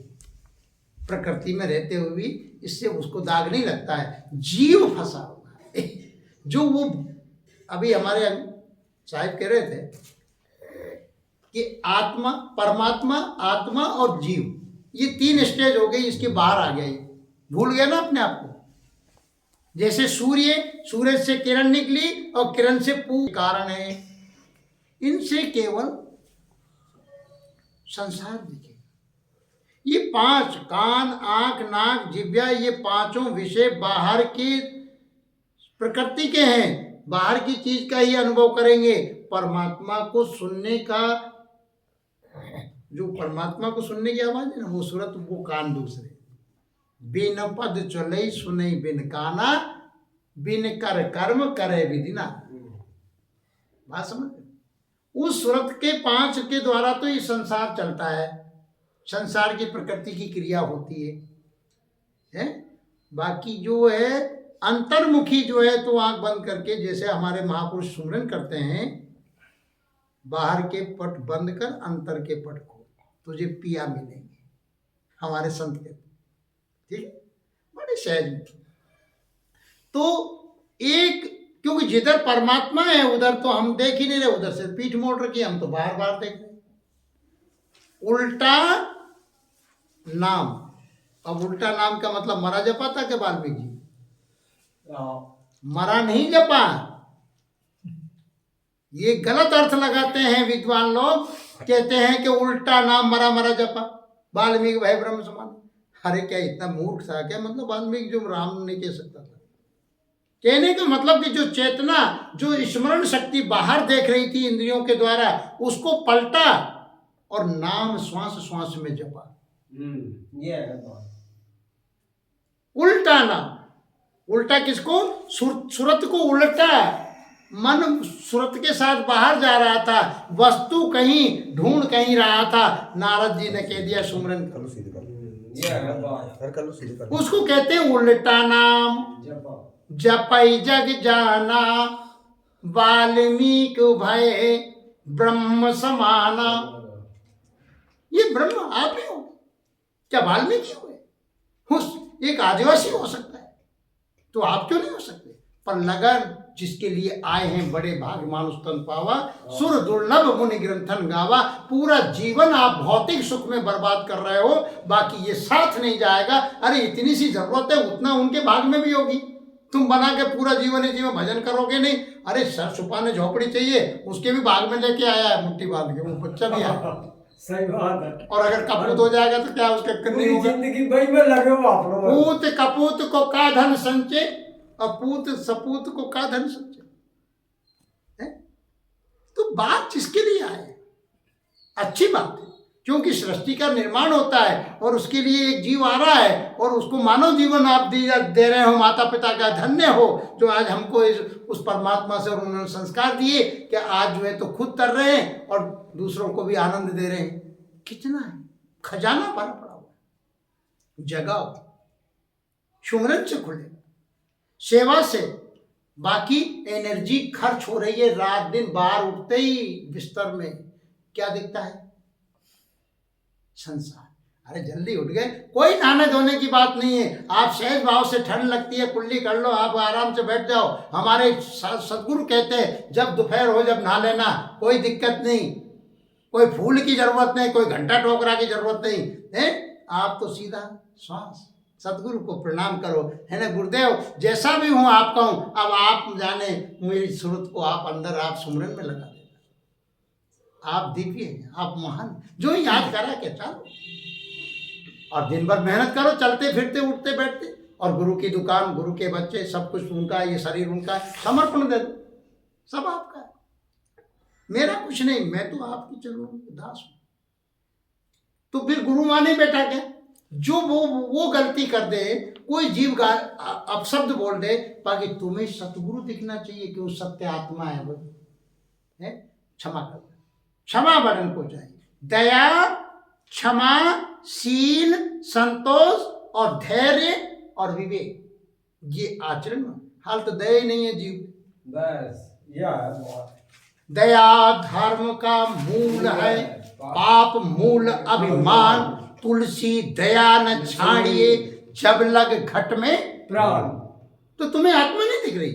प्रकृति में रहते हुए भी इससे उसको दाग नहीं लगता है। जीव फंसा हुआ है जो वो अभी हमारे साहिब कह रहे थे कि आत्मा, परमात्मा, आत्मा और जीव, ये 3 स्टेज हो गई, इसके बाहर आ गया, ये भूल गया ना अपने आप को। जैसे सूरज से किरण निकली और किरण से पूर्ण कारण है, इनसे केवल संसार दिखेगा। ये 5 कान, आंख, नाक, जिह्वा, ये 5 विषय बाहर की प्रकृति के हैं, बाहर की चीज का ही अनुभव करेंगे। परमात्मा को सुनने का, जो परमात्मा को सुनने की आवाज है ना, वो सूरत, वो कान दूसरे। बिन पद चले सुने बिन काना, बिन कर कर्म करे विधिना। बात समझ? उस सूरत के 5 के द्वारा तो ये संसार चलता है, संसार की प्रकृति की क्रिया होती है? बाकी जो है अंतर्मुखी जो है, तो आंख बंद करके जैसे हमारे महापुरुष सुमरन करते हैं, बाहर के पट बंद कर अंतर के पट खोल, तुझे पिया मिलेंगे, हमारे संत कहते। ठीक है, बड़े सहज में। तो एक, क्योंकि जिधर परमात्मा है उधर तो हम देख ही नहीं रहे, उधर से पीठ मोड़ रखी, हम तो बार बार देख रहे। उल्टा नाम, अब उल्टा नाम का मतलब मरा जपा था क्या वाल्मीकि जी? मरा नहीं जपा, ये गलत अर्थ लगाते हैं विद्वान लोग, कहते हैं कि उल्टा नाम मरा मरा जपा, वाल्मीकि भाई ब्रह्म समान। अरे क्या इतना मूर्ख था क्या? मतलब वाल्मीकि जो राम नहीं कह सकता था। कहने का मतलब कि जो चेतना, जो स्मरण शक्ति बाहर देख रही थी इंद्रियों के द्वारा, उसको पलटा और नाम श्वास श्वास में जपा। ये है बात। उल्टा नाम, उल्टा किसको? सूरत को उल्टा, मन सूरत के साथ बाहर जा रहा था, वस्तु कहीं ढूंढ कहीं रहा था। नारद जी ने कह दिया सुमरन करो, ये है बात। उसको कहते हैं उल्टा नाम। जपई जग जाना, वाल्मीकि भय ब्रह्म समाना। ये ब्रह्म आप ही हो क्या? वाल्मीकि हुए? एक आदिवासी हो सकता है, तो आप क्यों नहीं हो सकते? पर लगन जिसके लिए आए हैं, बड़े भाग मानुष तन पावा, सुर दुर्लभ मुनि ग्रंथन गावा। पूरा जीवन आप भौतिक सुख में बर्बाद कर रहे हो, बाकी ये साथ नहीं जाएगा। अरे इतनी सी जरूरत है, उतना उनके भाग में भी होगी। तुम बना के पूरा जीवन ही जीवन भजन करोगे नहीं। अरे सर छुपाने झोपड़ी चाहिए, उसके भी भाग में लेके आया है मुट्ठी बांध के, वो बच्चा भी है। सही बात है। और अगर कपूत हो जाएगा तो क्या उसका करनी पूरी होगा? जिंदगी वही में लगे हो आप लोग। पूत कपूत को का धन संचय, और पूत सपूत को का धन संचय है? तो बात जिसके लिए आए अच्छी बात है, क्योंकि सृष्टि का निर्माण होता है और उसके लिए एक जीव आ रहा है, और उसको मानव जीवन आप दे रहे हो। माता पिता का धन्य हो जो आज हमको उस परमात्मा से और उन्होंने संस्कार दिए कि आज जो है तो खुद कर रहे हैं और दूसरों को भी आनंद दे रहे हैं। कितना है, खजाना भरा पड़ा हुआ है। जगाओ, सुमरन से खुलेगा, सेवा से। बाकी एनर्जी खर्च हो रही है रात दिन, बाहर उठते ही बिस्तर में क्या दिखता है? संसार। अरे जल्दी उठ गए, कोई नहाने धोने की बात नहीं है। आप सहज भाव से, ठंड लगती है कुल्ली कर लो, आप आराम से बैठ जाओ। हमारे सदगुरु कहते हैं जब दोपहर हो जब नहा लेना, कोई दिक्कत नहीं, कोई फूल की जरूरत नहीं, कोई घंटा टोकरा की जरूरत नहीं है। आप तो सीधा श्वास, सदगुरु को प्रणाम करो, है ना। गुरुदेव जैसा भी हूँ आपका हूँ, अब आप जाने मेरी सूरत को आप अंदर आप सुमरन में लगा देना। आप दिव्य हैं, आप महान, जो याद करा के चलो और दिन भर मेहनत करो, चलते फिरते उठते बैठते, और गुरु की दुकान, गुरु के बच्चे, सब कुछ उनका, ये शरीर उनका, समर्पण दे दो, सब आपका है। मेरा कुछ नहीं, मैं तो आपकी चरणों में दास हूं। तो फिर गुरु माने बेटा क्या, जो वो गलती कर दे, कोई जीव अपशब्द बोल दे, बाकी तुम्हें सतगुरु दिखना चाहिए कि वो सत्य आत्मा है, वो है। क्षमा कर, क्षमा बड़न को चाहिए, दया, क्षमा, शील, संतोष और धैर्य और विवेक, ये आचरण में। हाल तो दया ही नहीं है जीव, बस यह है बात। दया धर्म का मूल है, पाप मूल अभिमान, तुलसी दया न छाड़िए, जब लग घट में प्राण। तो तुम्हें आत्मा नहीं दिख रही?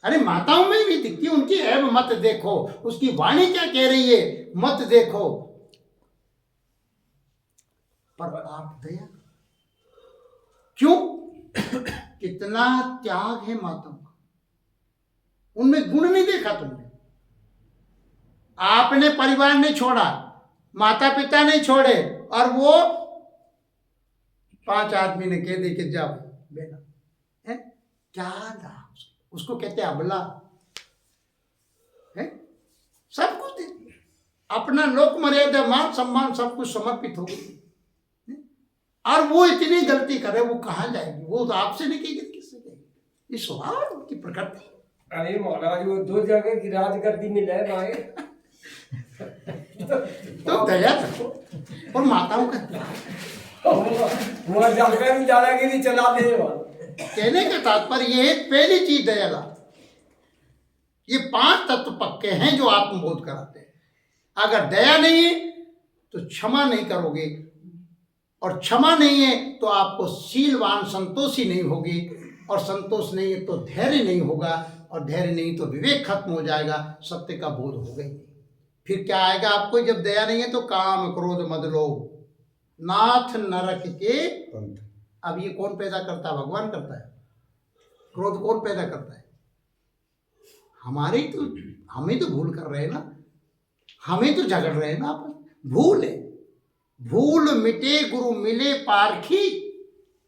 अरे माताओं में भी दिखती, उनकी ऐब मत देखो, उसकी वाणी क्या कह रही है मत देखो, पर आप दया क्यों? कितना त्याग है माताओं का, उनमें गुण नहीं देखा तुमने। आपने परिवार नहीं छोड़ा, माता पिता नहीं छोड़े, और वो 5 आदमी ने कह दे कि जाओ बेटा, है क्या था, उसको कहते अबला है। सब कुछ दे दिया, अपना लोक मर्यादा, मान सम्मान सब कुछ समर्पित हो गई, और वो इतनी गलती करे, वो कहाँ जाएगी? वो तो आपसे नहीं कहेगी, किससे कहेगी? ये स्वभाव की प्रकृति। अरे महाराज वो 2 जगह की राजगद्दी में ले भाई। तो दया रखो, और माताओं का वहाँ जाकर भी दादागिरी चला दे। कहने का तात्पर्य ये है, पहली चीज दया ला। ये 5 तत्व पक्के हैं जो आत्मबोध कराते हैं। अगर दया नहीं है तो क्षमा नहीं करोगे, और क्षमा नहीं है तो आपको शीलवान संतोषी नहीं होगी, और संतोष नहीं है तो धैर्य नहीं होगा, और धैर्य नहीं तो विवेक खत्म हो जाएगा, सत्य का बोध होगा ही नहीं। फिर क्या आएगा आपको? जब दया नहीं है तो काम, क्रोध, मद, लोभ, नाथ नरक के पंथ। अब ये कौन पैदा करता है? भगवान करता है। क्रोध कौन पैदा करता है? हमें तो भूल कर रहे हैं ना, हमें तो झगड़ रहे हैं ना आपस। भूल है, भूल मिटे गुरु मिले पारखी,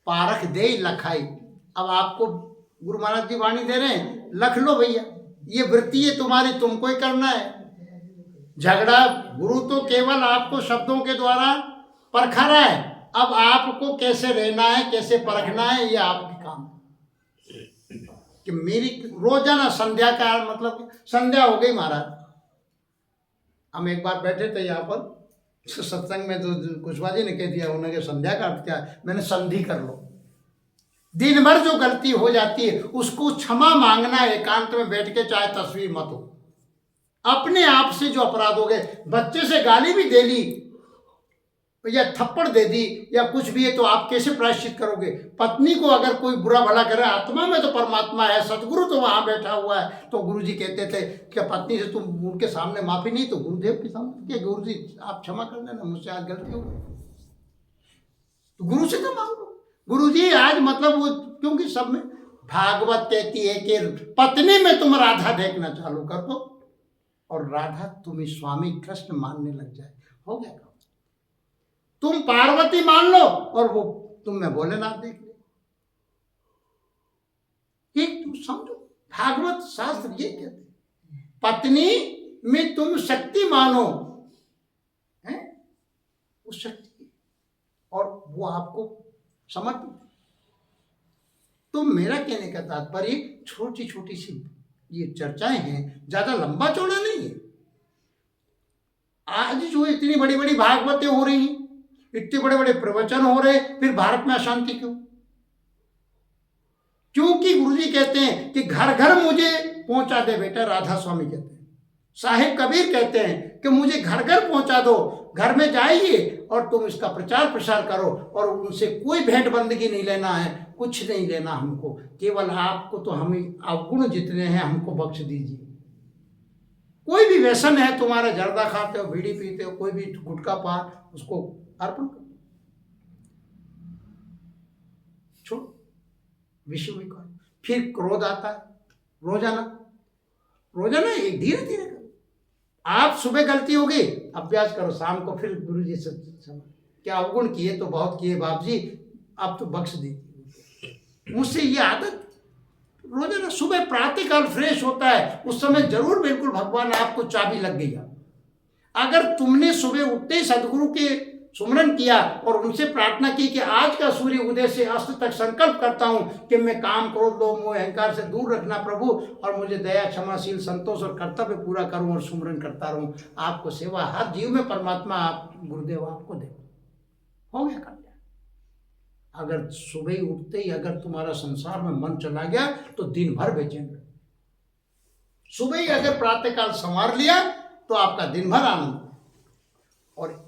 पारख दे लखाई। अब आपको गुरु महाराज जी वाणी दे रहे हैं, लख लो भैया, ये वृत्ति है तुम्हारी, तुमको ही करना है। झगड़ा गुरु तो केवल आपको शब्दों के द्वारा परखा रहा है, अब आपको कैसे रहना है, कैसे परखना है, ये आपके काम है। कि मेरी रोजाना संध्या का मतलब, संध्या हो गई महाराज, हम एक बार बैठे थे यहाँ पर सत्संग में, तो कुशवाहा जी ने कह दिया उन्होंने, संध्या का अर्थ क्या है? मैंने संधि कर लो। दिन भर जो गलती हो जाती है उसको क्षमा मांगना, एकांत में बैठ के, चाहे तस्वीर मत हो, अपने आप से जो अपराध हो गए, बच्चे से गाली भी दे ली या थप्पड़ दे दी या कुछ भी है, तो आप कैसे प्रायश्चित करोगे? पत्नी को अगर कोई बुरा भला करे, आत्मा में तो परमात्मा है, सतगुरु तो वहां बैठा हुआ है। तो गुरु जी कहते थे कि पत्नी से तुम उनके सामने माफी नहीं तो गुरुदेव के सामने कि गुरु जी आप क्षमा कर देना, मुझसे आज गलती हो गई, तो गुरु से तो मांगो। गुरु जी आज मतलब वो, क्योंकि सब में भागवत कहती है कि पत्नी में तुम राधा देखना चालू कर दो, और राधा तुम्हें स्वामी कृष्ण मानने लग जाए, हो गया। तुम पार्वती मान लो और वो तुम में भोलेनाथ देख ले। एक तुम समझो, भागवत शास्त्र ये कहते हैं, पत्नी में तुम शक्ति मानो, है उस शक्ति, और वो आपको समर्पित। तो मेरा कहने का तात्पर्य, छोटी छोटी सी ये चर्चाएं हैं, ज्यादा लंबा चौड़ा नहीं है। आज जो इतनी बड़ी बड़ी भागवतें हो रही हैं, इतने बड़े बड़े प्रवचन हो रहे, फिर भारत में अशांति क्यों? क्योंकि गुरुजी कहते हैं कि घर घर मुझे पहुंचा दे बेटा, राधा स्वामी कहते हैं, साहिब कबीर कहते हैं कि मुझे घर घर पहुंचा दो, घर में जाइए और तुम इसका प्रचार प्रसार करो, और उनसे कोई भेंट बंदगी नहीं लेना है, कुछ नहीं लेना हमको, केवल आपको तो हमें अवगुण जितने हैं हमको बख्श दीजिए। कोई भी व्यसन है तुम्हारा, जर्दा खाते हो, बीड़ी पीते हो, कोई भी गुटखा पान, उसको अर्पण करो, छोड़ो, विश्व में करो। फिर क्रोध आता है, रोजाना एक धीरे धीरे करो। आप सुबह गलती होगी, अभ्यास करो, शाम को फिर गुरु जी से क्या अवगुण किए तो बहुत किए बाप जी, आप तो बख्श दीजिए। मुझसे ये आदत रोजाना सुबह प्रातःकाल फ्रेश होता है, उस समय जरूर बिल्कुल भगवान आपको चाबी लग गई। अगर तुमने सुबह उठते ही सदगुरु के सुमरन किया और उनसे प्रार्थना की कि आज का सूर्य उदय से अस्त तक संकल्प करता हूं कि मैं काम, क्रोध, लोभ, मोह, अहंकार से दूर रखना प्रभु, और मुझे दया, क्षमाशील, संतोष और कर्तव्य पूरा करूं और सुमरन करता रहूं, आपको सेवा, हर जीव में परमात्मा आप गुरुदेव आपको दे, हो गया कल्याण। अगर सुबह ही उठते ही अगर तुम्हारा संसार में मन चला गया तो दिन भर बेचैन रहे। सुबह ही अगर प्रातःकाल संवार लिया तो आपका दिन भर आनंद। और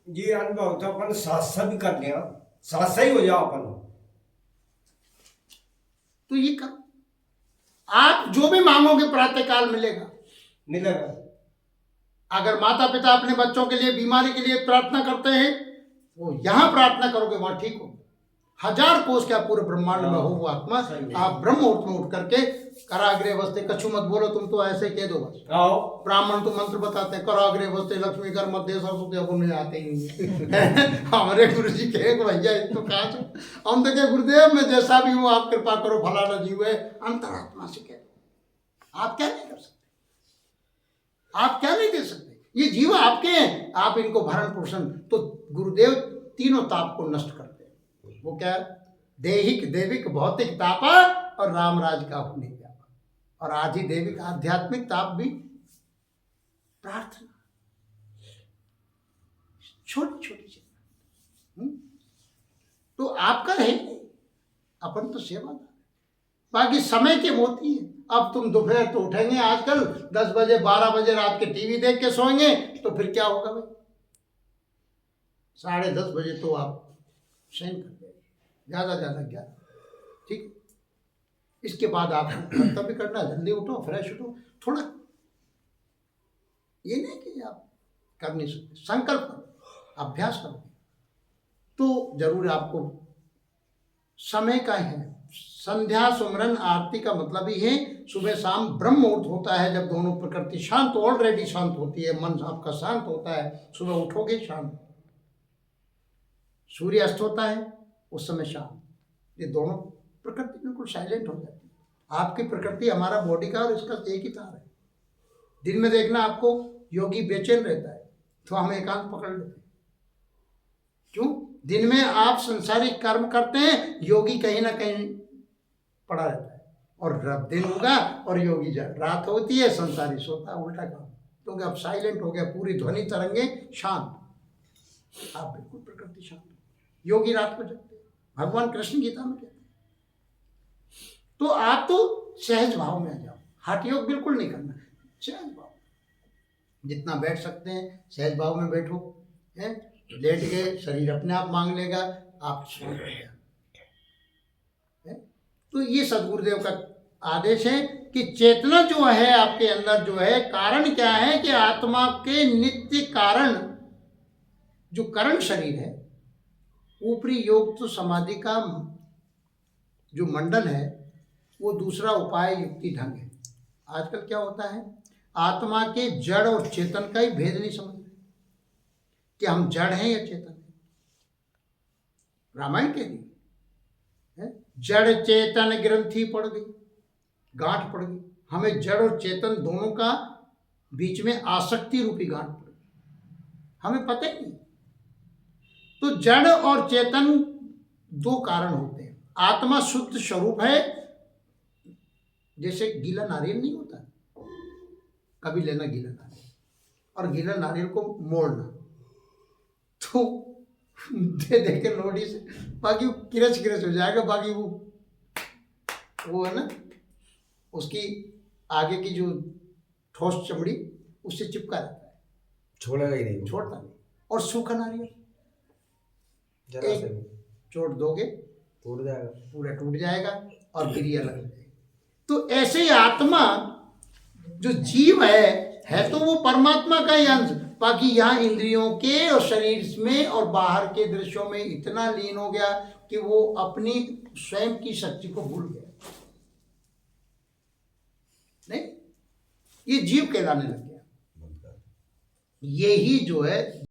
जी अनुभव तो अपन साथ भी कर लिया, साथ ही हो जाओ अपन, तो ये कर, आप जो भी मांगोगे प्रातःकाल मिलेगा। अगर माता पिता अपने बच्चों के लिए, बीमारी के लिए प्रार्थना करते हैं, वो यहां प्रार्थना करोगे वहां ठीक हो। 1000 कोस क्या पूरे ब्रह्मांड में हो वो आत्मा, आप ब्रह्म मुहूर्त में उठ करके कराग्रे वस्ते, कछु मत बोलो, तुम तो ऐसे कह दो बस। ब्राह्मण तो मंत्र बताते हैं, कराग्रे वस्ते लक्ष्मी कर मध्य सरस्वती, अपन में आते ही नहीं। हमारे गुरु जी कहे भैया तो कहा, हम तो कहे गुरुदेव मैं जैसा भी हूँ आप कृपा करो, फलाना जीव है, अंतरात्मा से कह दो। आप क्या नहीं कर सकते, आप क्या नहीं दे सकते, ये जीव आपके हैं, आप इनको भरण पोषण। तो गुरुदेव तीनों ताप को नष्ट करते हैं। वो क्या, देहिक, देविक, भौतिक तापा और रामराज का होने व्यापा, और आदि देविक आध्यात्मिक ताप भी प्रार्थना, छोटी छोटी चीज। तो आपका है, अपन तो सेवादार, बाकी समय के मोती है। अब तुम दोपहर तो उठेंगे आजकल 10 बजे 12 बजे रात के टीवी देख के सोएंगे, तो फिर क्या होगा भाई, 10:30 बजे तो आप शयन कर देंगे, ज़्यादा 11, ठीक। इसके बाद आप कर्तव्य करना, जल्दी उठो, फ्रेश उठो, थोड़ा ये नहीं कि आप कर नहीं सकते, संकल्प करो, अभ्यास करो, तो जरूर आपको समय का है। संध्या, सुमरन, आरती का मतलब ही है सुबह शाम ब्रह्म मुहूर्त होता है, जब दोनों प्रकृति शांत, ऑलरेडी शांत होती है, मन आपका शांत होता है, सुबह उठोगे शांत, सूर्य अस्त होता है उस समय शांत, ये दोनों प्रकृति बिल्कुल साइलेंट हो जाती है। आपकी प्रकृति हमारा बॉडी का और इसका एक ही तार है। दिन में देखना आपको योगी बेचैन रहता है, तो हम एकांत पकड़ लेते हैं। क्यों? दिन में आप संसारिक कर्म करते हैं, योगी कहीं ना कहीं पड़ा रहता है, और दिन होगा और योगी रात होती है, संसारी सोता है, उल्टा काम। क्योंकि अब साइलेंट हो गया, पूरी ध्वनि तरंगे शांत, आप बिल्कुल प्रकृति शांत। योगी रात को जगते हैं, भगवान कृष्ण गीता में कहते हैं। तो आप तो सहज भाव में आ जाओ, हठ योग बिल्कुल नहीं करना, सहज भाव, जितना बैठ सकते हैं सहज भाव में बैठो, है लेट गए शरीर अपने आप मांग लेगा, आप सो गए। तो ये सदगुरुदेव का आदेश है कि चेतना जो है आपके अंदर जो है, कारण क्या है कि आत्मा के नित्य कारण जो करण शरीर है, ऊपरी योग तो समाधि का जो मंडल है वो दूसरा उपाय युक्ति ढंग है। आजकल क्या होता है, आत्मा के जड़ और चेतन का ही भेद नहीं समझ कि हम जड़ हैं या चेतन हैं। रामायण के लिए जड़ चेतन ग्रंथि पड़ गई, गांठ पड़ गई, हमें जड़ और चेतन दोनों का बीच में आसक्ति रूपी गांठ पड़ गई, हमें पता ही नहीं। तो जड़ और चेतन दो कारण होते हैं। आत्मा शुद्ध स्वरूप है, जैसे गीला नारियल नहीं होता, कभी लेना गीला नारियल और गीला नारियल को मोड़ना, तो दे दे के लोडी से बाकी वो किरच हो जाएगा, बाकी वो है ना, उसकी आगे की जो ठोस चमड़ी उससे चिपका रहता है, छोड़ेगा ही नहीं, छोड़ता नहीं। और सूखा नारियल जरा से एक चोट दोगे टूट जाएगा। पूरा टूट जाएगा और फिर ये अलग हो जाएगा। तो ऐसे ही आत्मा जो जीव है तो वो परमात्मा का ही अंश, बाकी यहाँ इंद्रियों के और शरीर में और बाहर के दृश्यों में इतना लीन हो गया कि वो अपनी स्वयं की शक्ति को भूल गया। नहीं, ये जीव कहलाने लग गया। यही जो है